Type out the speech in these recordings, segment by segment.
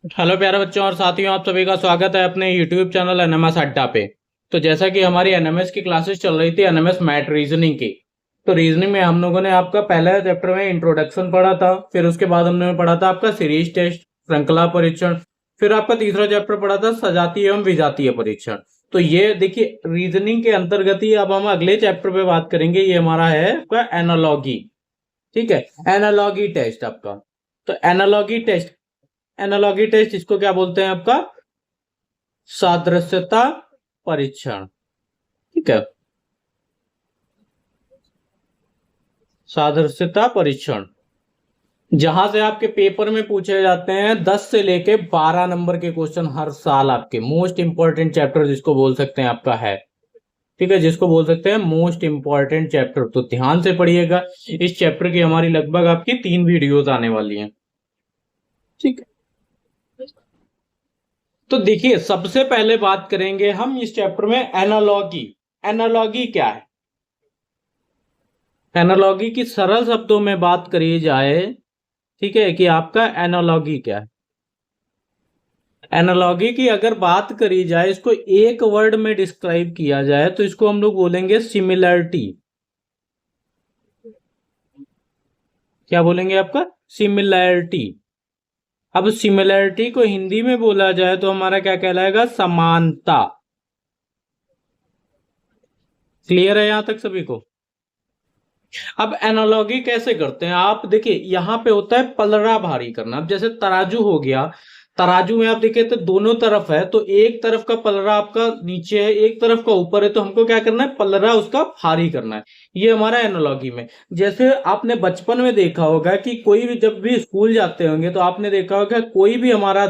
Hello प्यारे बच्चों और साथियों, आप सभी का स्वागत है अपने यूट्यूब चैनल एनएमएस अड्डा पे। तो जैसा कि हमारी एनएमएस की क्लासेस चल रही थी, एनएमएस मैथ रीजनिंग की। तो रीजनिंग में हम लोगों ने आपका पहला चैप्टर में इंट्रोडक्शन पढ़ा था, फिर उसके बाद हमने पढ़ा था आपका सीरीज टेस्ट, श्रृंखला परीक्षण। फिर आपका तीसरा चैप्टर पढ़ा था सजातीय एवं विजातीय परीक्षण। तो ये देखिए रीजनिंग के अंतर्गत ही अब हम अगले चैप्टर पे बात करेंगे। ये हमारा है आपका एनालॉगी। ठीक है, एनालॉगी टेस्ट आपका। तो एनालॉगी टेस्ट इसको क्या बोलते हैं आपका? सादृश्यता परीक्षण। ठीक है, सादृश्यता परीक्षण जहां से आपके पेपर में पूछे जाते हैं 10 से लेके 12 नंबर के क्वेश्चन हर साल। आपके मोस्ट इंपॉर्टेंट चैप्टर जिसको बोल सकते हैं आपका है। ठीक है, जिसको बोल सकते हैं मोस्ट इंपॉर्टेंट चैप्टर। तो ध्यान से पढ़िएगा, इस चैप्टर की हमारी लगभग आपकी 3 वीडियोस आने वाली हैं। ठीक है, तो देखिए सबसे पहले बात करेंगे हम इस चैप्टर में एनालॉगी। एनालॉगी क्या है? एनालॉगी की सरल शब्दों में बात करी जाए, ठीक है, कि आपका एनालॉगी क्या है। एनालॉगी की अगर बात करी जाए, इसको एक वर्ड में डिस्क्राइब किया जाए तो इसको हम लोग बोलेंगे सिमिलरिटी। क्या बोलेंगे आपका? सिमिलरिटी। अब सिमिलरिटी को हिंदी में बोला जाए तो हमारा क्या कहलाएगा? समानता। क्लियर है यहां तक सभी को? अब एनालॉगी कैसे करते हैं आप देखिए, यहां पे होता है पलड़ा भारी करना। अब जैसे तराजू हो गया, तराजू में आप देखिए तो दोनों तरफ है, तो एक तरफ का पलड़ा आपका नीचे है, एक तरफ का ऊपर है, तो हमको क्या करना है? पलड़ा उसका भारी करना है। ये हमारा एनालॉगी में। जैसे आपने बचपन में देखा होगा कि कोई भी जब भी स्कूल जाते होंगे तो आपने देखा होगा कोई भी हमारा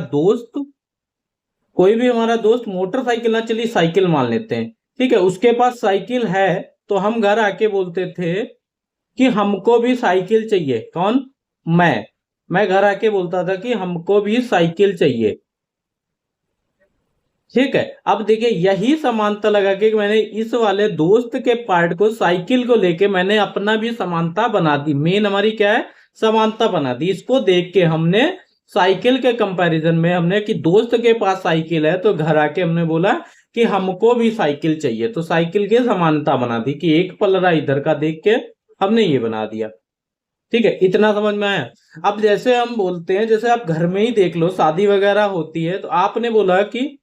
दोस्त मोटरसाइकिल ना चली, साइकिल मान लेते हैं। ठीक है, उसके पास साइकिल है, तो हम घर आके बोलते थे कि हमको भी साइकिल चाहिए। कौन? मैं घर आके बोलता था कि हमको भी साइकिल चाहिए। ठीक है, अब देखिए यही समानता लगा के मैंने इस वाले दोस्त के पार्ट को, साइकिल को लेके मैंने अपना भी समानता बना दी। मेन हमारी क्या है? समानता बना दी। इसको देख के हमने साइकिल के कंपैरिजन में हमने कि दोस्त के पास साइकिल है, तो घर आके हमने बोला कि हमको भी साइकिल चाहिए। तो साइकिल की समानता बना दी कि एक पलड़ा इधर का देख के हमने ये बना दिया। ठीक है, इतना समझ में आया? अब जैसे हम बोलते हैं, जैसे आप घर में ही देख लो, शादी वगैरह होती है तो आपने बोला कि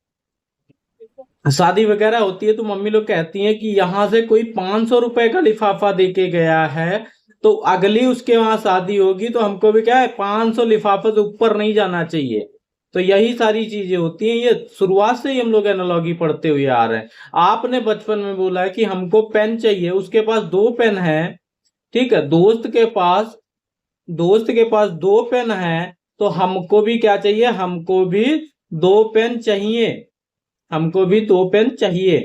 शादी वगैरह होती है तो मम्मी लोग कहती हैं कि यहां से कोई 500 रुपए का लिफाफा देके गया है, तो अगली उसके वहां शादी होगी तो हमको भी क्या है? 500 लिफाफे से ऊपर नहीं जाना चाहिए। तो यही सारी चीजें होती हैं। ये शुरुआत से ही हम लोग एनालॉगी पढ़ते हुए आ रहे हैं। आपने बचपन में बोला है कि हमको पेन चाहिए, उसके पास 2 पेन है। ठीक है, दोस्त के पास 2 पेन है, तो हमको भी क्या चाहिए? हमको भी 2 पेन चाहिए। हमको भी 2 पेन चाहिए।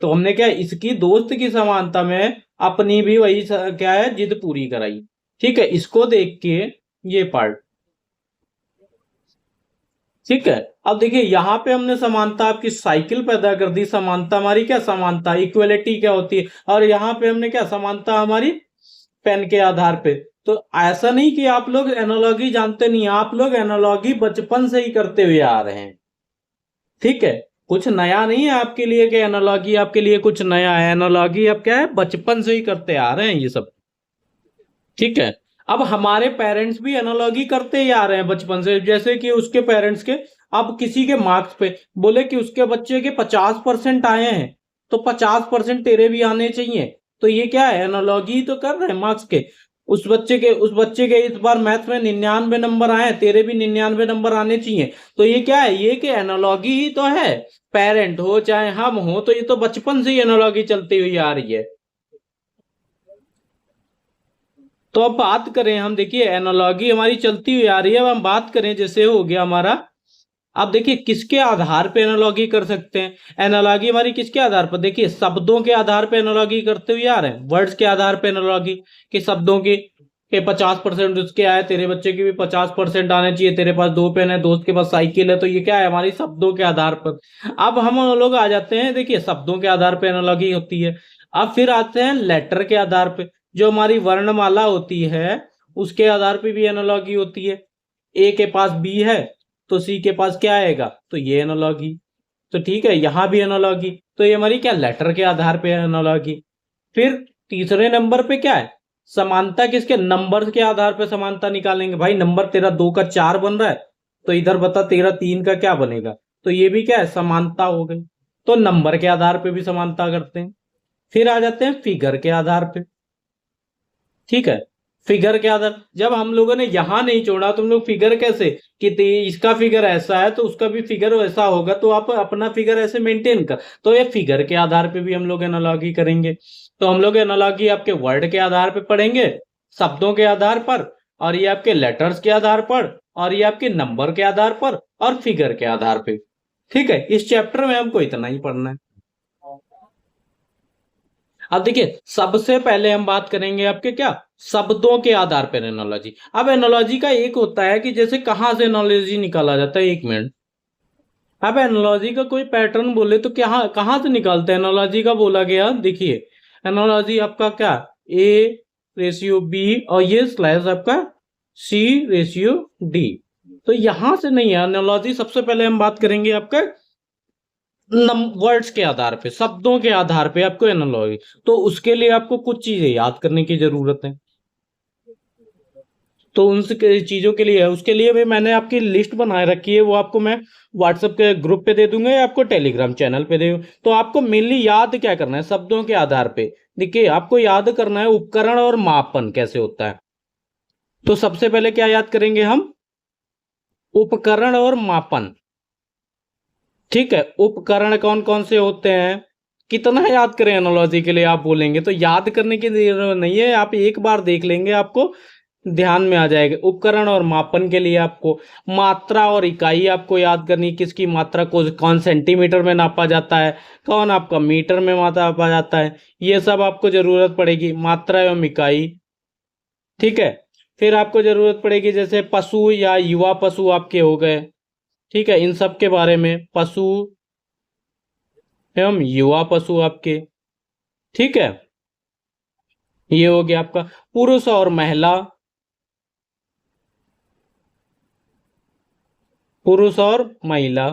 तो हमने क्या, इसकी दोस्त की समानता में अपनी भी वही क्या है? जिद पूरी कराई। ठीक है, इसको देख के ये पार्ट। ठीक है, अब देखिए यहां पे हमने समानता आपकी साइकिल पैदा कर दी। समानता हमारी क्या? समानता इक्वलिटी क्या होती है? और यहां पे हमने क्या? समानता हमारी पेन के आधार पे। तो ऐसा नहीं कि आप लोग एनालॉगी जानते नहीं, आप लोग एनालॉगी बचपन से ही करते हुए आ रहे हैं। ठीक है, कुछ नया नहीं है आपके लिए कि एनालॉगी आपके लिए कुछ नया है। एनालॉगी अब क्या है? बचपन से ही करते आ रहे हैं ये सब। ठीक है, अब हमारे पेरेंट्स भी एनालॉगी करते ही आ रहे हैं बचपन से। जैसे कि उसके पेरेंट्स के, अब किसी के मार्क्स पे बोले कि उसके बच्चे के 50% आए हैं, तो 50% तेरे भी आने चाहिए। तो ये क्या है? एनालॉगी तो कर रहे हैं मार्क्स के। उस बच्चे के इस बार मैथ में 99 नंबर आए, तेरे भी 99 नंबर आने चाहिए। तो ये क्या है? ये कि एनालॉगी ही तो है। पेरेंट हो चाहे हम हो, तो ये तो बचपन से ही एनालॉगी चलती हुई आ रही है। तो अब बात करें हम, देखिए एनालॉगी हमारी चलती हुई आ रही है। अब हम बात करें, जैसे हो गया हमारा, अब देखिए किसके आधार पे एनालॉगी कर सकते हैं। एनालॉगी हमारी किसके आधार पर? देखिए शब्दों के आधार पे एनालॉगी करते हुए आ रहे हैं। वर्ड्स के आधार पे एनालॉगी, कि शब्दों के 50% उसके आए, तेरे बच्चे के भी 50% आने चाहिए। तेरे पास 2 पेन है, दोस्त के पास साइकिल है, तो ये क्या है? हमारी शब्दों के आधार पर। अब हम लोग आ जाते हैं, देखिए शब्दों के आधार पे एनालॉगी होती है। अब फिर आते हैं लेटर के आधार पे, जो हमारी वर्णमाला होती है उसके आधार पे भी एनालॉगी होती है। ए के पास बी है, तो सी के पास क्या आएगा, तो ये एनालॉगी। तो ठीक है, यहां भी एनालॉगी, तो ये हमारी क्या लेटर के आधार पे एनालॉगी। फिर तीसरे नंबर पे क्या है, समानता किसके, नंबर के आधार पे समानता निकालेंगे। भाई नंबर तेरा 2 का 4 बन रहा है, तो इधर बता तेरा 3 का क्या बनेगा, तो ये भी क्या है, समानता हो गई। तो नंबर के आधार पे भी समानता करते हैं। फिर आ जाते हैं फिगर के आधार पे। ठीक है, फिगर के आधार, जब हम लोगों ने यहां नहीं जोड़ा तो हम लोग फिगर कैसे, कि इसका फिगर ऐसा है तो उसका भी फिगर वैसा होगा, तो आप अपना फिगर ऐसे मेंटेन कर। तो ये फिगर के आधार पे भी हम लोग एनालॉगी करेंगे। तो हम लोग एनालॉगी आपके वर्ड के आधार पे पढ़ेंगे, शब्दों के आधार पर, और ये आपके लेटर्स के आधार पर, और ये आपके नंबर के आधार पर, और फिगर के आधार पे। ठीक है, इस चैप्टर में हमको इतना ही पढ़ना है। अब देखिए, सबसे पहले हम बात करेंगे आपके क्या, शब्दों के आधार पर एनालॉजी। अब एनालॉजी का एक होता है कि जैसे कहां से एनालॉजी निकाला जाता है, 1 मिनट। अब एनालॉजी का कोई पैटर्न बोले तो क्या, कहां से निकालते हैं एनालॉजी का, बोला गया देखिए, एनालॉजी आपका क्या, ए रेशियो बी, और ये स्लैश आपका सी रेशियो डी। तो यहां से नहीं है एनालॉजी, सबसे पहले हम बात करेंगे आपका वर्ड्स के आधार पे, शब्दों के आधार पे आपको एनालॉजी। तो उसके लिए आपको कुछ चीजें याद करने की जरूरत है। तो उन चीजों के लिए है, उसके लिए भी मैंने आपकी लिस्ट बनाए रखी है, वो आपको मैं व्हाट्सएप के ग्रुप पे दे दूंगा या आपको टेलीग्राम चैनल पे दे। तो आपको मेनली याद क्या करना है, शब्दों के आधार पे। देखिए, आपको याद करना है उपकरण और मापन कैसे होता है। तो सबसे पहले क्या याद करेंगे हम, उपकरण और मापन। ठीक है, उपकरण कौन कौन से होते हैं, कितना याद करें एनालॉजी के लिए आप बोलेंगे, तो याद करने की जरूरत नहीं है, आप एक बार देख लेंगे आपको ध्यान में आ जाएगा। उपकरण और मापन के लिए आपको मात्रा और इकाई आपको याद करनी, किसकी मात्रा को कौन सेंटीमीटर में नापा जाता है, कौन आपका मीटर में नापा जाता है, ये सब आपको जरूरत पड़ेगी, मात्रा एवं इकाई। ठीक है, फिर आपको जरूरत पड़ेगी जैसे पशु या युवा पशु आपके हो गए। ठीक है, इन सब के बारे में, पशु एवं युवा पशु आपके। ठीक है, ये हो गया आपका पुरुष और महिला, पुरुष और महिला।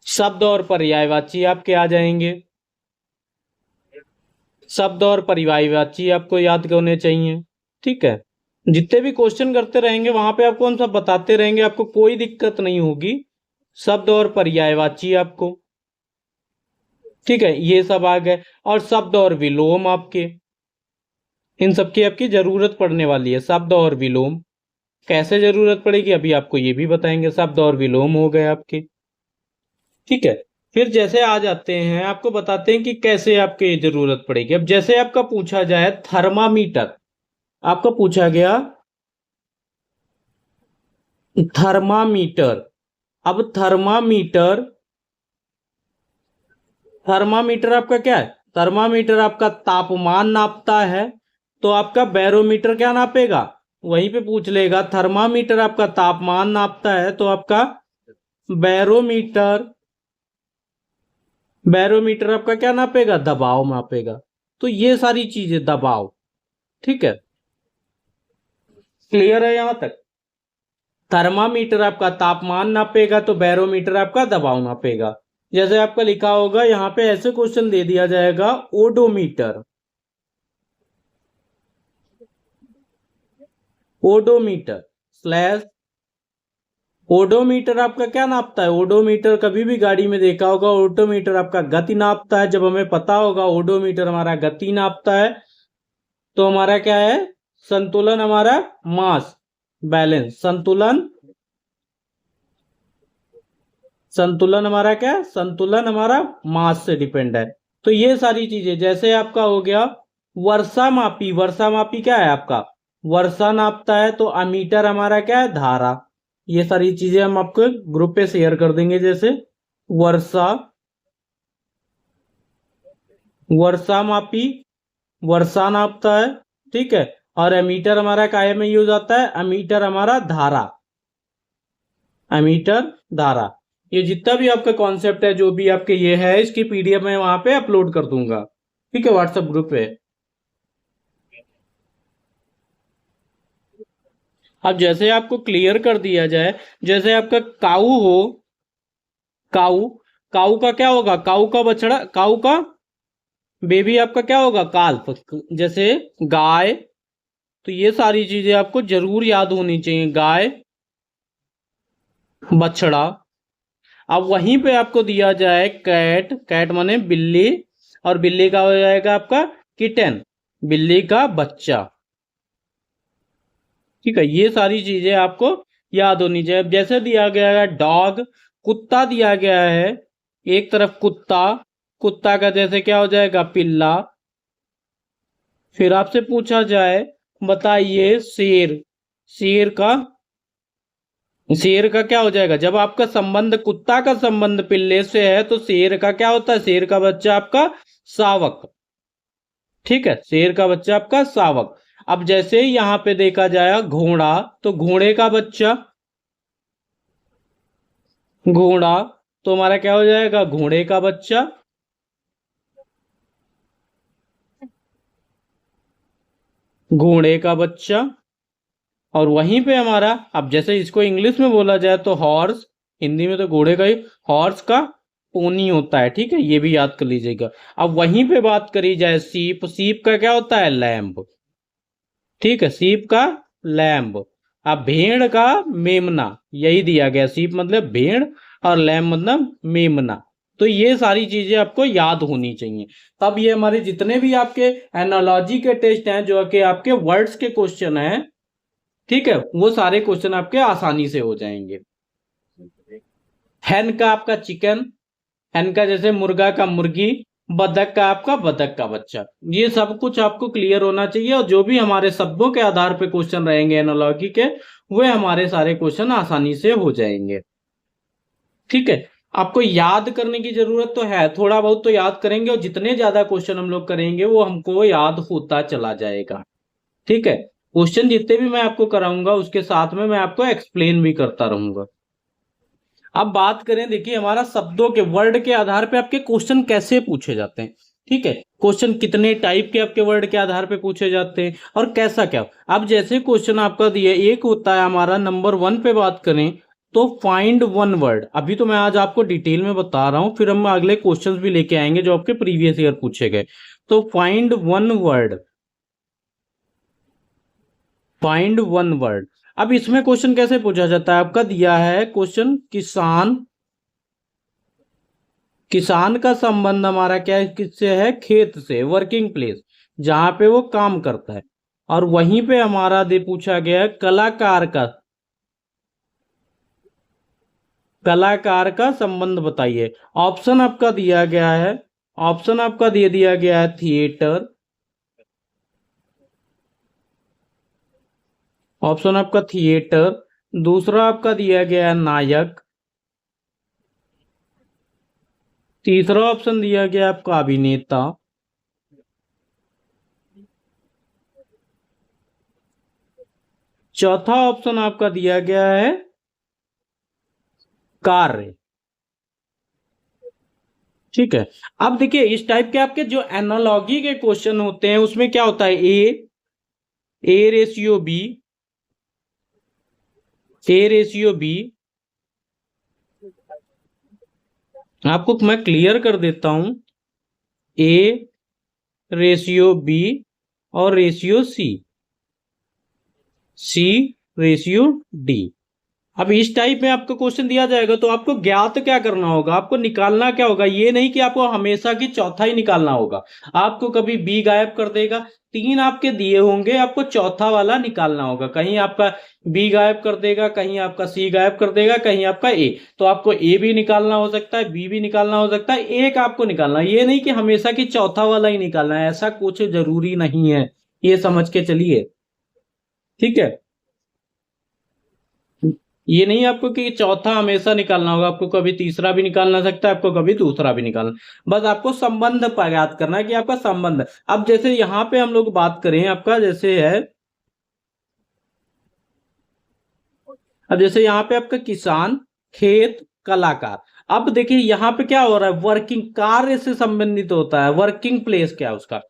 शब्द और पर्यायवाची आपके आ जाएंगे, शब्द और पर्यायवाची आपको याद होने चाहिए। ठीक है, जितने भी क्वेश्चन करते रहेंगे वहां पे आपको हम सब बताते रहेंगे, आपको कोई दिक्कत नहीं होगी। शब्द और पर्यायवाची आपको, ठीक है, ये सब आ गए। और शब्द और विलोम आपके, इन सब की आपकी जरूरत पड़ने वाली है। शब्द और विलोम कैसे जरूरत पड़ेगी अभी आपको ये भी बताएंगे, शब्द और विलोम हो गए आपके। ठीक है, फिर जैसे आ जाते हैं आपको बताते हैं कि कैसे आपके जरूरत पड़ेगी। अब जैसे आपका पूछा जाए थर्मामीटर, आपका पूछा गया थर्मामीटर। अब थर्मामीटर, थर्मामीटर आपका क्या है, थर्मामीटर आपका तापमान नापता है, तो आपका बैरोमीटर क्या नापेगा, वहीं पे पूछ लेगा। थर्मामीटर आपका तापमान नापता है, तो आपका बैरोमीटर, बैरोमीटर आपका क्या नापेगा, दबाव मापेगा। तो ये सारी चीजें, दबाव। ठीक है, क्लियर है यहां तक। थर्मामीटर आपका तापमान नापेगा, तो बैरोमीटर आपका दबाव नापेगा। जैसे आपका लिखा होगा यहां पे, ऐसे क्वेश्चन दे दिया जाएगा, ओडोमीटर, ओडोमीटर स्लैश, ओडोमीटर आपका क्या नापता है, ओडोमीटर कभी भी गाड़ी में देखा होगा, ओडोमीटर आपका गति नापता है। जब हमें पता होगा ओडोमीटर हमारा गति नापता है, तो हमारा क्या है, संतुलन, हमारा मास बैलेंस, संतुलन, संतुलन हमारा क्या है, संतुलन हमारा मास से डिपेंड है। तो ये सारी चीजें, जैसे आपका हो गया वर्षा मापी, वर्षा मापी क्या है आपका, वर्षा नापता है, तो अमीटर हमारा क्या है, धारा। ये सारी चीजें हम आपको ग्रुप पे शेयर कर देंगे। जैसे वर्षा, वर्षा मापी वर्षा नापता है। ठीक है, और एमीटर हमारा काहे में यूज आता है, अमीटर हमारा धारा, एमीटर धारा। ये जितना भी आपका कॉन्सेप्ट है, जो भी आपके ये है, इसकी पीडीएफ मैं वहां पे अपलोड कर दूंगा। ठीक है, व्हाट्सएप ग्रुप पे। अब जैसे आपको क्लियर कर दिया जाए, जैसे आपका काऊ हो, काऊ, काऊ का क्या होगा, काऊ का बछड़ा, काऊ का बेबी आपका क्या होगा, काल्फ। जैसे गाय, तो ये सारी चीजें आपको जरूर याद होनी चाहिए, गाय, बछड़ा। अब वहीं पे आपको दिया जाए कैट, कैट माने बिल्ली, और बिल्ली का हो जाएगा आपका किटन, बिल्ली का बच्चा। ठीक है, ये सारी चीजें आपको याद होनी चाहिए। जैसे दिया गया है डॉग, कुत्ता दिया गया है, एक तरफ कुत्ता, कुत्ता का जैसे क्या हो जाएगा, पिल्ला। फिर आपसे पूछा जाए, बताइए शेर, शेर का, शेर का क्या हो जाएगा, जब आपका संबंध, कुत्ता का संबंध पिल्ले से है, तो शेर का क्या होता है, शेर का बच्चा आपका शावक। ठीक है, शेर का बच्चा आपका शावक। अब जैसे यहां पे देखा जाए घोड़ा, तो घोड़े का बच्चा, घोड़ा, तो हमारा क्या हो जाएगा, घोड़े का बच्चा। घोड़े का बच्चा। और वहीं पे हमारा, अब जैसे इसको इंग्लिश में बोला जाए तो हॉर्स, हिंदी में तो घोड़े का ही, हॉर्स का पोनी होता है। ठीक है, ये भी याद कर लीजिएगा। अब वहीं पे बात करी जाए सीप, सीप का क्या होता है, लैम्ब। ठीक है, सीप का लैम्ब। अब भेड़ का मेमना, यही दिया गया, सीप मतलब भेड़ और लैम्ब मतलब मेमना। तो ये सारी चीजें आपको याद होनी चाहिए। तब ये हमारे जितने भी आपके एनालॉजी के टेस्ट हैं, जो कि आपके वर्ड्स के क्वेश्चन हैं, ठीक है, वो सारे क्वेश्चन आपके आसानी से हो जाएंगे। हैन का आपका चिकन, हैन का जैसे मुर्गा का मुर्गी, बतख का आपका बतख का बच्चा। ये सब कुछ आपको क्लियर होना चाहिए, और जो भी हमारे शब्दों के आधार पे क्वेश्चन रहेंगे एनालॉजी के, वे हमारे सारे क्वेश्चन आसानी से हो जाएंगे। ठीक है, आपको याद करने की जरूरत तो है, थोड़ा बहुत तो याद करेंगे, और जितने ज्यादा क्वेश्चन हम लोग करेंगे वो हमको याद होता चला जाएगा। ठीक है, क्वेश्चन जितने भी मैं आपको कराऊंगा, उसके साथ में मैं आपको एक्सप्लेन भी करता रहूंगा। अब बात करें, देखिए हमारा शब्दों के, वर्ड के आधार पे आपके क्वेश्चन कैसे पूछे जाते हैं। ठीक है, क्वेश्चन कितने टाइप के आपके वर्ड के आधार पे पूछे जाते हैं, और कैसा क्या। अब जैसे क्वेश्चन आपका दिया, एक होता है हमारा नंबर 1 पे बात करें तो फाइंड वन वर्ड। अभी तो मैं आज आपको डिटेल में बता रहा हूं, फिर हम अगले क्वेश्चंस भी लेके आएंगे जो आपके प्रीवियस ईयर पूछे गए। तो find one word, find one word. अब इसमें क्वेश्चन कैसे पूछा जाता है, आपका दिया है क्वेश्चन किसान, किसान का संबंध हमारा क्या है, किससे है, खेत से, वर्किंग प्लेस, जहां पे वो काम करता है। और वहीं पे हमारा दे पूछा गया है कलाकार का, कलाकार का संबंध बताइए। ऑप्शन आपका दिया गया है, ऑप्शन आपका दे दिया गया है थिएटर, ऑप्शन आपका थिएटर, दूसरा आपका दिया गया है नायक, तीसरा ऑप्शन दिया गया आपका अभिनेता, चौथा ऑप्शन आपका दिया गया है कार्य। ठीक है, अब देखिए इस टाइप के आपके जो एनालॉगी के क्वेश्चन होते हैं, उसमें क्या होता है, A ratio B, A ratio B. आपको मैं क्लियर कर देता हूं, ए रेशियो बी और ratio C, C ratio D. अब इस टाइप में आपको क्वेश्चन दिया जाएगा, तो आपको ज्ञात क्या करना होगा, आपको निकालना क्या होगा, ये नहीं कि आपको हमेशा की चौथा ही निकालना होगा। आपको कभी बी गायब कर देगा, तीन आपके दिए होंगे, आपको चौथा वाला निकालना होगा। कहीं आपका बी गायब कर देगा, कहीं आपका सी गायब कर देगा, कहीं आपका ए, तो आपको ए भी निकालना हो सकता है, बी भी निकालना हो सकता है, एक आपको निकालना, ये नहीं कि हमेशा की चौथा वाला ही निकालना है, ऐसा कुछ जरूरी नहीं है, ये समझ के चलिए। ठीक है, ये नहीं आपको कि चौथा हमेशा निकालना होगा, आपको कभी तीसरा भी निकालना सकता है, आपको कभी दूसरा भी निकालना, बस आपको संबंध याद करना है कि आपका संबंध। अब जैसे यहां पे हम लोग बात करें, आपका जैसे है, अब जैसे यहाँ पे आपका किसान, खेत, कलाकार। अब देखिए यहाँ पे क्या हो रहा है, वर्किंग, कार्य से संबंधित होता है, वर्किंग प्लेस क्या है उसका,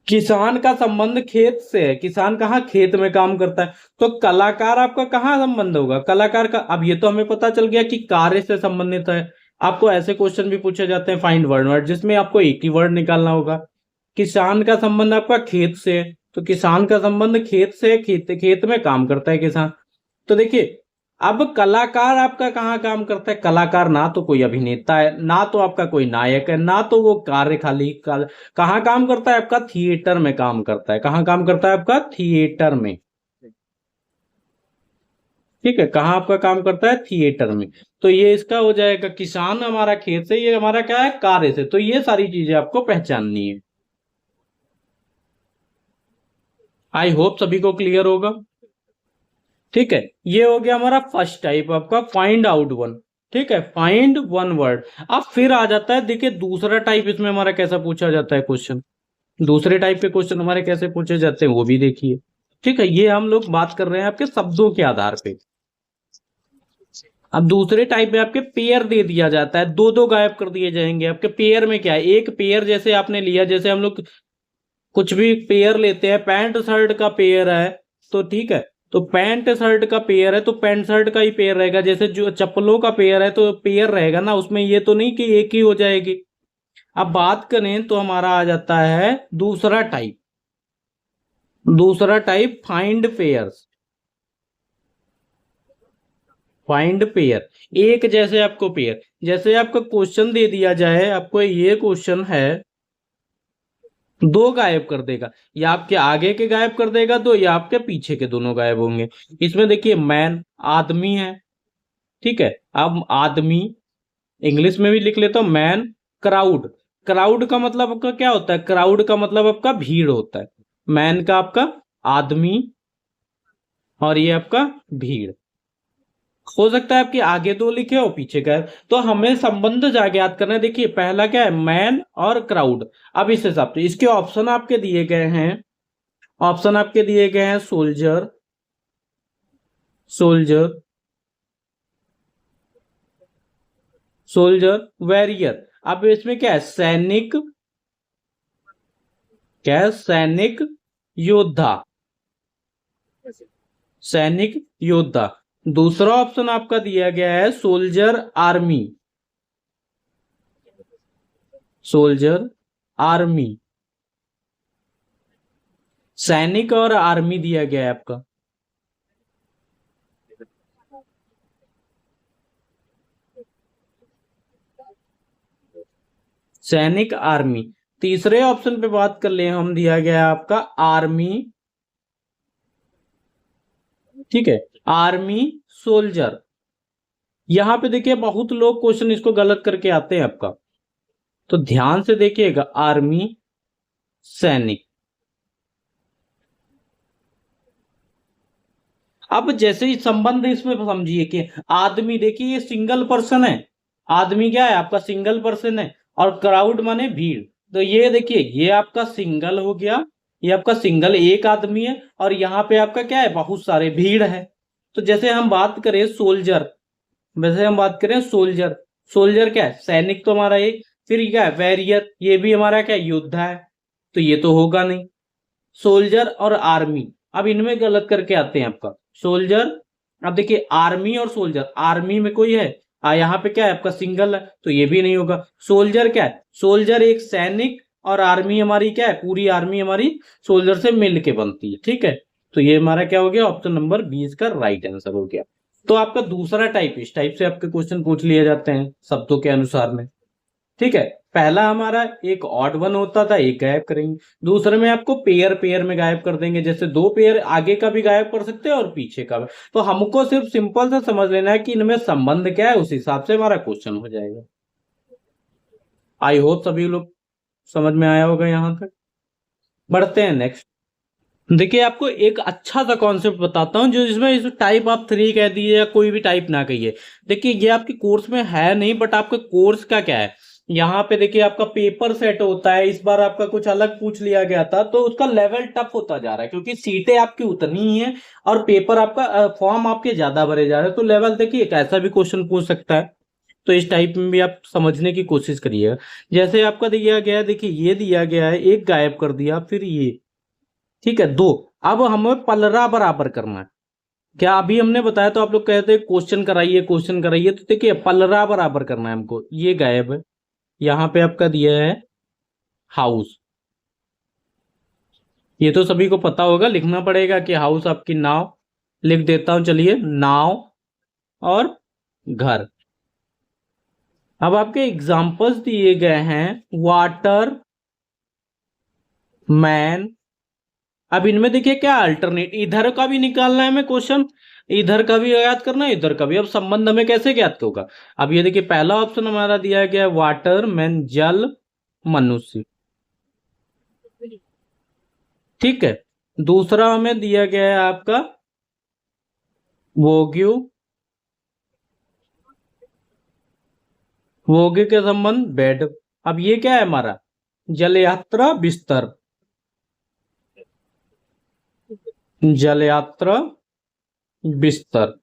किसान का संबंध खेत से है, किसान कहाँ खेत में काम करता है। तो कलाकार आपका कहाँ संबंध होगा, कलाकार का। अब ये तो हमें पता चल गया कि कार्य से संबंधित है। आपको ऐसे क्वेश्चन भी पूछे जाते हैं फाइंड वर्ड वर्ड, जिसमें आपको एक ही वर्ड निकालना होगा। किसान का संबंध आपका खेत से है, तो किसान का संबंध खेत से है, खेत खेत में काम करता है किसान। तो देखिए, अब कलाकार आपका कहाँ काम करता है, कलाकार ना तो कोई अभिनेता है, ना तो आपका कोई नायक है, ना तो वो कार्य खाली कहाँ काम करता है आपका, थिएटर में काम करता है। कहाँ काम करता है आपका, थिएटर में। ठीक है, कहाँ आपका काम करता है, थिएटर में। तो ये इसका हो जाएगा, किसान हमारा खेत से, ये हमारा क्या है, कार्य से। तो ये सारी चीजें आपको पहचाननी है। आई होप सभी को क्लियर होगा। ठीक है, ये हो गया हमारा फर्स्ट टाइप आपका, फाइंड आउट वन। ठीक है, फाइंड वन वर्ड। अब फिर आ जाता है, देखिए दूसरा टाइप इसमें हमारा कैसा पूछा जाता है क्वेश्चन। दूसरे टाइप के क्वेश्चन हमारे कैसे पूछे जाते हैं वो भी देखिए। ठीक है, ये हम लोग बात कर रहे हैं आपके शब्दों के आधार पे। अब दूसरे टाइप में आपके पेयर दे दिया जाता है, दो दो गायब कर दिए जाएंगे आपके। पेयर में क्या है, एक पेयर जैसे आपने लिया, जैसे हम लोग कुछ भी पेयर लेते हैं, पैंट शर्ट का पेयर है, तो ठीक है, तो पैंट शर्ट का पेयर है तो पैंट शर्ट का ही पेयर रहेगा। जैसे जो चप्पलों का पेयर है तो पेयर रहेगा ना, उसमें ये तो नहीं कि एक ही हो जाएगी। अब बात करें तो हमारा आ जाता है दूसरा टाइप। दूसरा type find pairs. Find pair, एक जैसे आपको पेयर, जैसे आपका क्वेश्चन दे दिया जाए, आपको ये क्वेश्चन है, दो गायब कर देगा, या आपके आगे के गायब कर देगा दो, या आपके पीछे के दोनों गायब होंगे। इसमें देखिए मैन आदमी है। ठीक है, अब आदमी इंग्लिश में भी लिख लेता हूं, मैन। क्राउड, क्राउड का मतलब आपका क्या होता है, क्राउड का मतलब आपका भीड़ होता है। मैन का आपका आदमी, और ये आपका भीड़। हो सकता है आपके आगे दो लिखे हो पीछे का, तो हमें संबंध जाके याद करना है। देखिए पहला क्या है, मैन और क्राउड। अब इस हिसाब से इसके ऑप्शन आपके दिए गए हैं, ऑप्शन आपके दिए गए हैं, सोल्जर, सोल्जर, सोल्जर, वैरियर। अब इसमें क्या है, सैनिक, क्या है, सैनिक, योद्धा, सैनिक, योद्धा। दूसरा ऑप्शन आपका दिया गया है सोल्जर, आर्मी, सोल्जर, आर्मी, सैनिक और आर्मी दिया गया है आपका। सैनिक, आर्मी। तीसरे ऑप्शन पे बात कर ले हम, दिया गया है आपका आर्मी। ठीक है, आर्मी, सोल्जर। यहां पे देखिए बहुत लोग क्वेश्चन इसको गलत करके आते हैं आपका, तो ध्यान से देखिएगा, आर्मी, सैनिक। अब जैसे ही संबंध इसमें समझिए कि आदमी, देखिए ये सिंगल पर्सन है, आदमी क्या है आपका, सिंगल पर्सन है, और क्राउड माने भीड़। तो ये देखिए, ये आपका सिंगल हो गया, ये आपका सिंगल एक आदमी है, और यहाँ पे आपका क्या है, बहुत सारे भीड़ है। तो जैसे हम बात करें सोल्जर, वैसे हम बात करें सोल्जर, सोल्जर क्या है, सैनिक तो हमारा एक, फिर क्या है, वैरियर, ये भी हमारा क्या, योद्धा है, तो ये तो होगा नहीं। सोल्जर और आर्मी, अब इनमें गलत करके आते हैं आपका, सोल्जर। अब देखिए आर्मी और सोल्जर, आर्मी में कोई है, यहाँ पे क्या है आपका, सिंगल है, तो ये भी नहीं होगा। सोल्जर क्या है, सोल्जर एक सैनिक, और आर्मी हमारी क्या है, पूरी आर्मी हमारी सोल्जर से मिल के बनती है। ठीक है, तो ये हमारा क्या हो गया, ऑप्शन नंबर 20 का राइट आंसर हो गया। तो आपका दूसरा टाइप, इस टाइप से आपके क्वेश्चन पूछ लिए जाते हैं शब्दों के अनुसार में। ठीक है, पहला हमारा एक ऑड वन होता था, एक गायब करेंगे। दूसरे में आपको पेयर पेयर में गायब कर देंगे, जैसे दो पेयर आगे का भी गायब कर सकते हैं और पीछे का भी। तो हमको सिर्फ सिंपल सा समझ लेना है कि इनमें संबंध क्या है, उस हिसाब से हमारा क्वेश्चन हो जाएगा। आई होप सभी लोग समझ में आया होगा यहां तक। बढ़ते हैं नेक्स्ट। देखिए आपको एक अच्छा सा कॉन्सेप्ट बताता हूं, जो जिसमें इस टाइप आप 3 कह दिए या कोई भी टाइप ना कहिए। देखिए ये आपके कोर्स में है नहीं, बट आपके कोर्स का क्या है, यहाँ पे देखिए आपका पेपर सेट होता है। इस बार आपका कुछ अलग पूछ लिया गया था, तो उसका लेवल टफ होता जा रहा है, क्योंकि सीटें आपकी उतनी ही है और पेपर आपका फॉर्म आपके ज्यादा भरे जा रहे हैं। तो लेवल देखिए कैसा भी क्वेश्चन पूछ सकता है। तो इस टाइप में भी आप समझने की कोशिश करिएगा। जैसे आपका दिया गया है, देखिए ये दिया गया है, एक गायब कर दिया, फिर ये, ठीक है, दो। अब हमें पलरा बराबर करना है। क्या अभी हमने बताया तो आप लोग कहते हैं क्वेश्चन कराइए क्वेश्चन कराइए, तो देखिए पलरा बराबर करना है हमको। ये गायब है, यहाँ पे आपका दिया है हाउस। ये तो सभी को पता होगा, लिखना पड़ेगा कि हाउस आपकी नाव। लिख देता हूं, चलिए, नाव और घर। अब आपके एग्जाम्पल्स दिए गए हैं, वाटर, मैन। अब इनमें देखिए क्या अल्टरनेट, इधर का भी निकालना है हमें क्वेश्चन, इधर का भी याद करना है, इधर का भी। अब संबंध हमें कैसे ज्ञात होगा? अब ये देखिए पहला ऑप्शन हमारा दिया गया है वाटर, मैन, जल, मनुष्य, ठीक है। दूसरा हमें दिया गया है आपका वोग्यू, वोग्यू के संबंध बेड। अब ये क्या है हमारा जल यात्रा बिस्तर, जल यात्रा बिस्तर,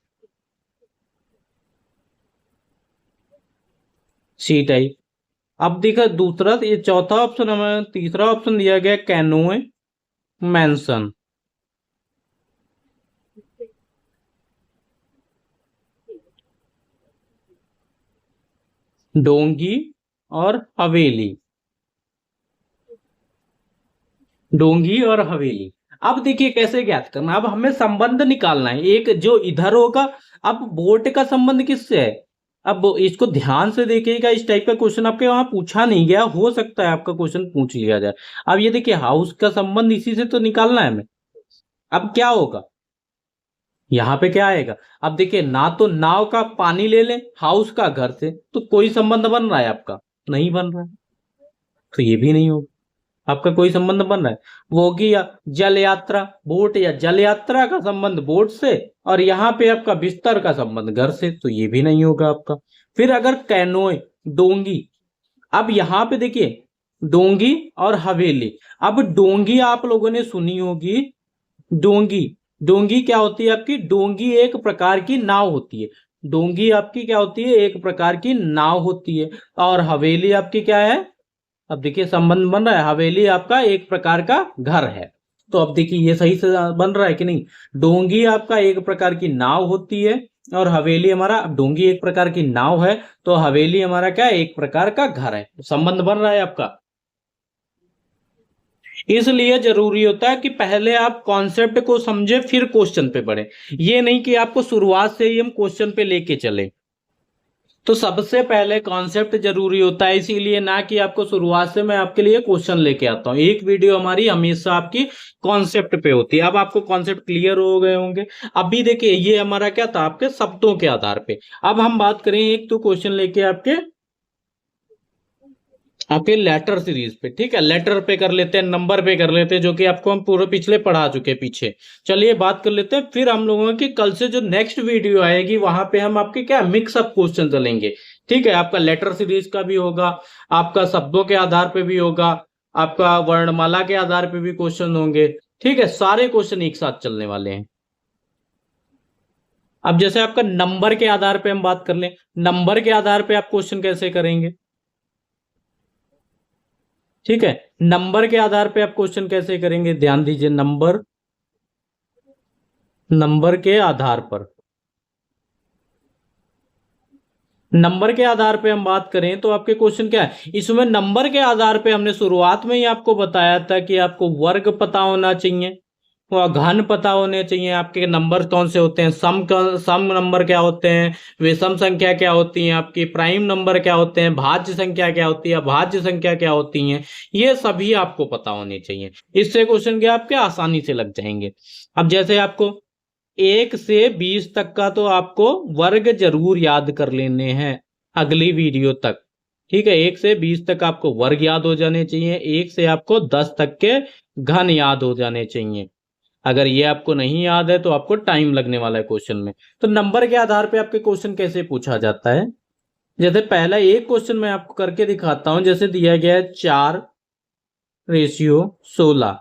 सी टाइप। अब देखा दूसरा, ये चौथा ऑप्शन हमें, तीसरा ऑप्शन दिया गया कैनोए, मैंसन, डोंगी और हवेली, डोंगी और हवेली। अब देखिए कैसे ज्ञात करना, अब हमें संबंध निकालना है, एक जो इधर होगा। अब बोट का संबंध किससे है? अब इसको ध्यान से देखिएगा, इस टाइप का क्वेश्चन आपके वहां पूछा नहीं गया, हो सकता है आपका क्वेश्चन पूछ लिया जाए। अब ये देखिए हाउस का संबंध इसी से तो निकालना है हमें। अब क्या होगा, यहाँ पे क्या आएगा? अब देखिए ना तो नाव का पानी ले लें, हाउस का घर से, तो कोई संबंध बन रहा है आपका? नहीं बन रहा है, तो ये भी नहीं होगा आपका कोई संबंध बन रहा है। वो होगी या जल यात्रा, बोट या जल यात्रा का संबंध बोट से, और यहाँ पे आपका बिस्तर का संबंध घर से, तो ये भी नहीं होगा आपका। फिर अगर कैनोए, डोंगी, अब यहाँ पे देखिए डोंगी और हवेली। अब डोंगी आप लोगों ने सुनी होगी, डोंगी, डोंगी क्या होती है आपकी? डोंगी एक प्रकार की नाव होती है। डोंगी आपकी क्या होती है? एक प्रकार की नाव होती है। और हवेली आपकी क्या है? अब देखिए संबंध बन रहा है, हवेली आपका एक प्रकार का घर है। तो अब देखिए ये सही से बन रहा है कि नहीं? डोंगी आपका एक प्रकार की नाव होती है, और हवेली हमारा, अब डोंगी एक प्रकार की नाव है, तो हवेली हमारा क्या है? एक प्रकार का घर है। संबंध बन रहा है आपका। इसलिए जरूरी होता है कि पहले आप कॉन्सेप्ट को समझे फिर क्वेश्चन पे बढ़े। ये नहीं कि आपको शुरुआत से ही हम क्वेश्चन पे लेके चले। तो सबसे पहले कॉन्सेप्ट जरूरी होता है, इसीलिए ना कि आपको शुरुआत से मैं आपके लिए क्वेश्चन लेके आता हूँ। एक वीडियो हमारी हमेशा आपकी कॉन्सेप्ट पे होती है। अब आपको कॉन्सेप्ट क्लियर हो गए होंगे। अभी देखिए ये हमारा क्या था? आपके शब्दों के आधार पे। अब हम बात करें, एक तो क्वेश्चन लेके आपके आपके लेटर सीरीज पे, ठीक है, लेटर पे कर लेते हैं, नंबर पे कर लेते हैं, जो कि आपको हम पूरे पिछले पढ़ा चुके हैं पीछे। चलिए बात कर लेते हैं। फिर हम लोगों की कल से जो नेक्स्ट वीडियो आएगी वहां पे हम आपके क्या मिक्सअप क्वेश्चन चलेंगे, ठीक है। आपका लेटर सीरीज का भी होगा, आपका शब्दों के आधार पे भी होगा, आपका वर्णमाला के आधार पे भी क्वेश्चन होंगे, ठीक है। सारे क्वेश्चन एक साथ चलने वाले हैं। अब जैसे आपका नंबर के आधार पे हम बात कर लें, नंबर के आधार पे आप क्वेश्चन कैसे करेंगे, ठीक है। नंबर के आधार पे आप क्वेश्चन कैसे करेंगे, ध्यान दीजिए, नंबर, नंबर के आधार पर, नंबर के आधार पे हम बात करें तो आपके क्वेश्चन क्या है इसमें? नंबर के आधार पे हमने शुरुआत में ही आपको बताया था कि आपको वर्ग पता होना चाहिए, और घन पता होने चाहिए, आपके नंबर कौन से होते हैं, सम नंबर क्या होते हैं, विषम संख्या क्या होती है, आपकी प्राइम नंबर क्या होते हैं, भाज्य संख्या क्या होती है, भाज्य संख्या क्या होती है, ये सभी आपको पता होने चाहिए। इससे क्वेश्चन क्या आपके आसानी से लग जाएंगे। अब जैसे आपको 1 से 20 तक का तो आपको वर्ग जरूर याद कर लेने हैं अगली वीडियो तक, ठीक है। 1 से 20 तक आपको वर्ग याद हो जाने चाहिए, 1 से आपको 10 तक के घन याद हो जाने चाहिए। अगर ये आपको नहीं याद है तो आपको टाइम लगने वाला है क्वेश्चन में। तो नंबर के आधार पे आपके क्वेश्चन कैसे पूछा जाता है? जैसे पहला एक क्वेश्चन मैं आपको करके दिखाता हूं। जैसे दिया गया है 4:16,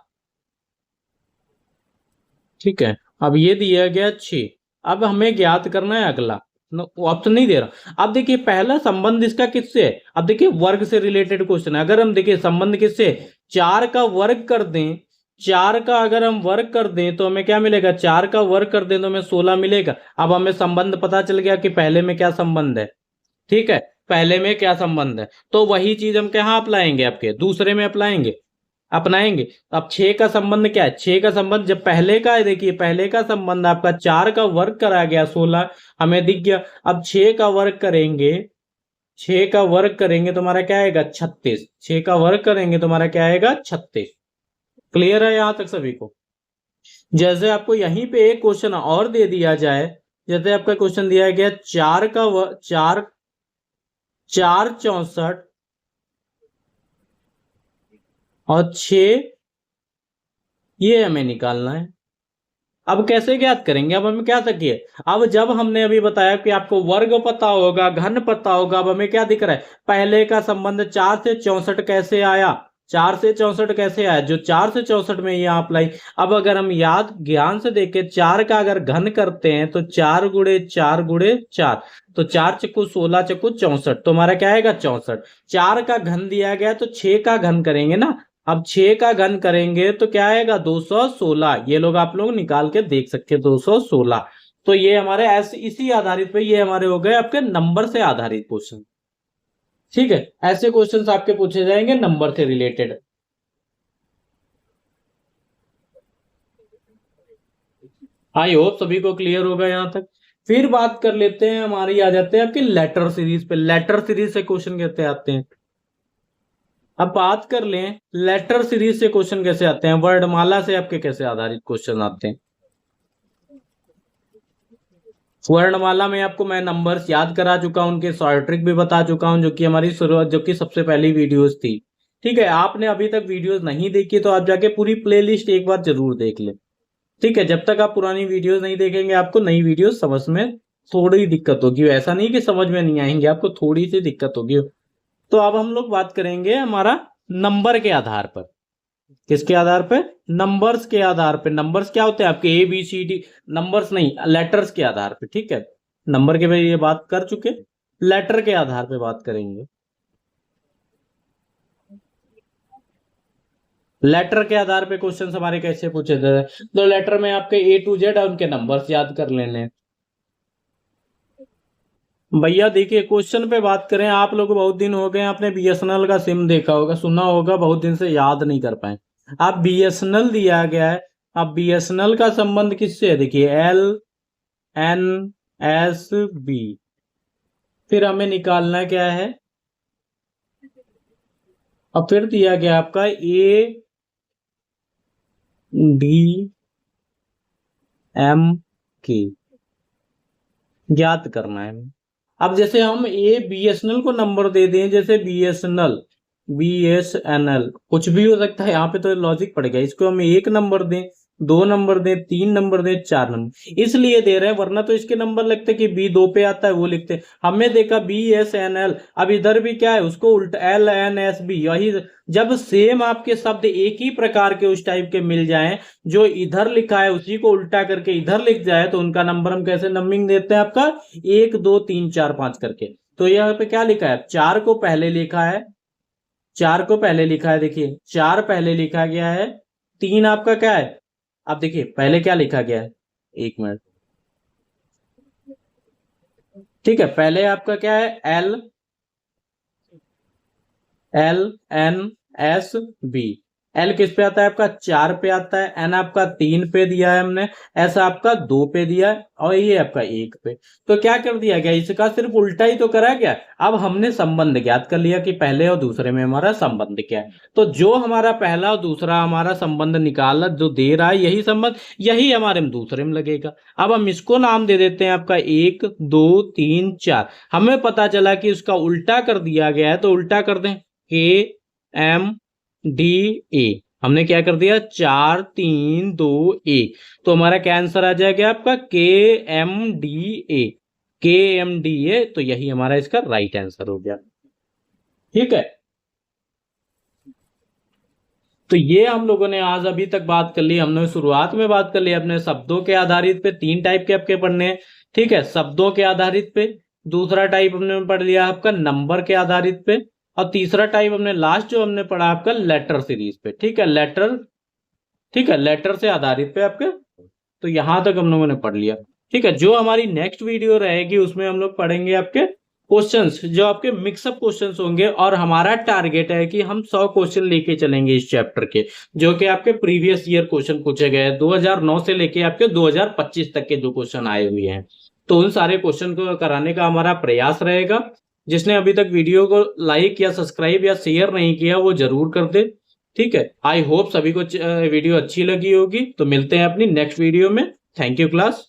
ठीक है। अब ये दिया गया 6। अब हमें ज्ञात करना है अगला, ऑप्शन नहीं दे रहा। अब देखिए पहला संबंध इसका किससे है, अब देखिए वर्ग से रिलेटेड क्वेश्चन है। अगर हम देखिए संबंध किससे, 4 का वर्ग कर दें, 4 का अगर हम वर्ग कर दें तो हमें क्या मिलेगा, 4 का वर्ग कर दें तो हमें 16 मिलेगा। अब हमें संबंध पता चल गया कि पहले में क्या संबंध है, ठीक है, पहले में क्या संबंध है। तो वही चीज हम कहाँ अप्लाएंगे, आपके दूसरे में अपनाएंगे। अब 6 का संबंध क्या है, 6 का संबंध जब पहले का है, देखिए पहले का संबंध आपका 4 का वर्ग करा गया 16 हमें दिख गया। अब 6 का वर्ग करेंगे, 6 का वर्ग करेंगे तो हमारा क्या आएगा 36, 6 का वर्ग करेंगे तो हमारा क्या आएगा 36। क्लियर है यहां तक सभी को। जैसे आपको यहीं पे एक क्वेश्चन और दे दिया जाए, जैसे आपका क्वेश्चन दिया गया 4 64 और 6, ये हमें निकालना है। अब कैसे ज्ञात करेंगे, अब हमें क्या सकिए, अब जब हमने अभी बताया कि आपको वर्ग पता होगा, घन पता होगा, अब हमें क्या दिख रहा है, पहले का संबंध 4 से 64 कैसे आया, 4 से 64 कैसे आया, जो 4 से 64 में यहाँ अप्लाई। अब अगर हम याद ज्ञान से देखें, 4 का अगर घन करते हैं तो 4 गुणे 4 गुणे 4, तो 4 चक्कू 16 चक्कू 64, तो हमारा क्या आएगा 64। 4 का घन दिया गया तो 6 का घन करेंगे ना, अब 6 का घन करेंगे तो क्या आएगा 216। ये लोग आप लोग निकाल के देख सकते हैं 216। तो ये हमारे ऐसे इसी आधारित पे ये हमारे हो गए आपके नंबर से आधारित क्वेश्चन। ठीक है, ऐसे क्वेश्चंस आपके पूछे जाएंगे नंबर से रिलेटेड। आई होप सभी को क्लियर होगा यहां तक। फिर बात कर लेते हैं, हमारी आ जाते हैं आपके लेटर सीरीज पे। लेटर सीरीज से क्वेश्चन कैसे आते हैं, अब बात कर लें लेटर सीरीज से क्वेश्चन कैसे आते हैं, वर्णमाला से आपके कैसे आधारित क्वेश्चन आते हैं। वर्णमाला में आपको मैं नंबर्स याद करा चुका हूं, उनके शॉर्ट ट्रिक भी बता चुका हूं, जो कि हमारी शुरुआत, जो कि सबसे पहली वीडियोस थी। ठीक है, आपने अभी तक वीडियोस नहीं देखी तो आप जाके पूरी प्लेलिस्ट एक बार जरूर देख लें। ठीक है, जब तक आप पुरानी वीडियोस नहीं देखेंगे आपको नई वीडियोस समझ में थोड़ी दिक्कत होगी, ऐसा नहीं कि समझ में नहीं आएंगे, आपको थोड़ी सी दिक्कत होगी। तो अब हम लोग बात करेंगे हमारा नंबर के आधार पर। किसके आधार पे, नंबर्स के आधार पे। नंबर्स क्या होते हैं आपके ABCD, नंबर्स नहीं, लेटर्स के आधार पे। ठीक है, नंबर के बारे में ये बात कर चुके, लेटर के आधार पे बात करेंगे। लेटर के आधार पे क्वेश्चन हमारे कैसे पूछे जाते हैं, तो लेटर में आपके A to Z और उनके नंबर्स याद कर लेने। भैया देखिए क्वेश्चन पे बात करें, आप लोग बहुत दिन हो गए, आपने BSNL का सिम देखा होगा, सुना होगा, बहुत दिन से याद नहीं कर पाए। अब BSNL दिया गया है, अब BSNL का संबंध किससे है, देखिए LNSB। फिर हमें निकालना क्या है, अब फिर दिया गया आपका ADMK ज्ञात करना है। अब जैसे हम BSNL को नंबर दे दें, जैसे BSNL कुछ भी हो सकता है, यहाँ पे तो लॉजिक पड़ गया, इसको हम 1 नंबर दें, 2 नंबर दें, 3 नंबर दें, 4 नंबर इसलिए दे रहे हैं, वरना तो इसके नंबर लगते कि B 2 पे आता है वो लिखते हैं। हमने देखा BSNL, अब इधर भी क्या है, उसको उल्टा LNSB। यही जब सेम आपके शब्द एक ही प्रकार के उस टाइप के मिल जाएं, जो इधर लिखा है उसी को उल्टा करके इधर लिख जाए, तो उनका नंबर हम कैसे नंबरिंग देते हैं, आपका 1 2 3 4 5 करके। तो यहाँ पे क्या लिखा है, 4 को पहले लिखा है, 4 को पहले लिखा है, देखिए 4 पहले लिखा गया है, 3 आपका क्या है, अब देखिए पहले क्या लिखा गया है, 1 मिनट, ठीक है, पहले आपका क्या है LNSB। L किस पे आता है आपका 4 पे आता है, N आपका 3 पे दिया है हमने, S आपका 2 पे दिया है, और ये आपका 1 पे। तो क्या कर दिया गया, इसका सिर्फ उल्टा ही तो करा गया। अब हमने संबंध ज्ञात कर लिया कि पहले और दूसरे में हमारा संबंध क्या है। तो जो हमारा पहला और दूसरा हमारा संबंध निकाला जो दे रहा है, यही संबंध यही हमारे में दूसरे में लगेगा। अब हम इसको नाम दे देते हैं आपका 1 2 3 4। हमें पता चला कि उसका उल्टा कर दिया गया है, तो उल्टा कर दें KMDA। हमने क्या कर दिया 4 3 2 1, तो हमारा क्या आंसर आ जाएगा आपका KMDA। तो यही हमारा इसका राइट आंसर हो गया। ठीक है, तो ये हम लोगों ने आज अभी तक बात कर ली। हमने शुरुआत में बात कर ली अपने शब्दों के आधारित पे, 3 टाइप के आपके पढ़ने हैं, ठीक है, शब्दों के आधारित पे, दूसरा टाइप हमने पढ़ लिया आपका नंबर के आधारित पे, और तीसरा टाइप हमने लास्ट जो हमने पढ़ा आपका लेटर सीरीज पे, ठीक है, लेटर, ठीक है, लेटर से आधारित पे आपके। तो यहां तक हम लोगों ने पढ़ लिया, ठीक है। जो हमारी नेक्स्ट वीडियो रहेगी उसमें हम लोग पढ़ेंगे आपके क्वेश्चंस, जो आपके मिक्सअप क्वेश्चंस होंगे, और हमारा टारगेट है कि हम 100 क्वेश्चन लेके चलेंगे इस चैप्टर के, जो कि आपके प्रीवियस ईयर क्वेश्चन पूछे गए हैं, 2009 से लेके आपके 2025 तक के जो क्वेश्चन आए हुए हैं। तो उन सारे क्वेश्चन को कराने का हमारा प्रयास रहेगा। जिसने अभी तक वीडियो को लाइक या सब्सक्राइब या शेयर नहीं किया वो जरूर कर दे, ठीक है। आई होप सभी को वीडियो अच्छी लगी होगी। तो मिलते हैं अपनी नेक्स्ट वीडियो में। Thank you class.